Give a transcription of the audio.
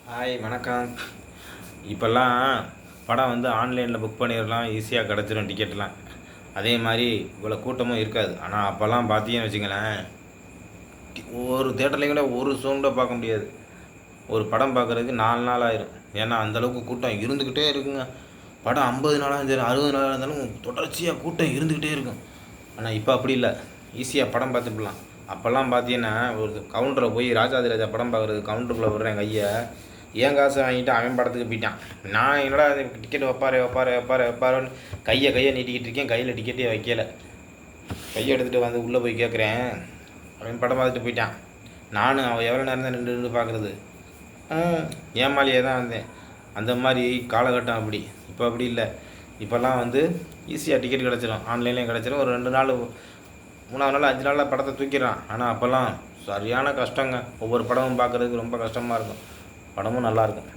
Hi வணக்கம். இப்போல்லாம் படம் வந்து ஆன்லைனில் புக் பண்ணிடலாம், ஈஸியாக கிடச்சிரும் டிக்கெட்லாம். அதே மாதிரி இவ்வளோ கூட்டமும் இருக்காது. ஆனால் அப்போல்லாம் பார்த்தீங்கன்னு வச்சுங்களேன், ஒரு தேட்டர்லேயும் கூட ஒரு ஷோ கூட பார்க்க முடியாது. ஒரு படம் பார்க்குறதுக்கு 4 நாள் ஆயிரும். ஏன்னா அந்தளவுக்கு கூட்டம் இருந்துக்கிட்டே இருக்குங்க. படம் 50 நாளாக சரி 60 நாளாக இருந்தாலும் தொடர்ச்சியாக கூட்டம் இருந்துக்கிட்டே இருக்கும். ஆனால் இப்போ அப்படி இல்லை, ஈஸியாக படம் பார்த்துக்கலாம். அப்போல்லாம் பார்த்தீங்கன்னா ஒரு கவுண்டரில் போய் ராஜா படம் பார்க்குறது கவுண்டருக்குள்ளே விடுறேன் கையை, என் காசை வாங்கிட்டு அவன் படத்துக்கு போயிட்டான். நான் என்னடா டிக்கெட் வைப்பாருன்னு கையை நீட்டிக்கிட்டு இருக்கேன், கையில் டிக்கெட்டே வைக்கலை. கையை எடுத்துகிட்டு வந்து உள்ளே போய் கேட்குறேன், அவன் படம் பார்த்துட்டு போயிட்டான். நானும் அவன் எவ்வளோ நேரம் தான் நின்று பார்க்குறது, ஏமாலியே தான் வந்தேன். அந்த மாதிரி காலகட்டம் அப்படி. இப்போ அப்படி இல்லை. இப்போல்லாம் வந்து ஈஸியாக டிக்கெட் கிடச்சிடும், ஆன்லைன்லேயும் கிடச்சிடும். ஒரு 2 நாள் 3ஆவது நாள் 5 நாளில் படத்தை தூக்கிடுறான். ஆனால் அப்போல்லாம் சரியான கஷ்டங்க. ஒவ்வொரு படமும் பார்க்குறதுக்கு ரொம்ப கஷ்டமாக இருக்கும். படமும் நல்லாயிருக்கும்.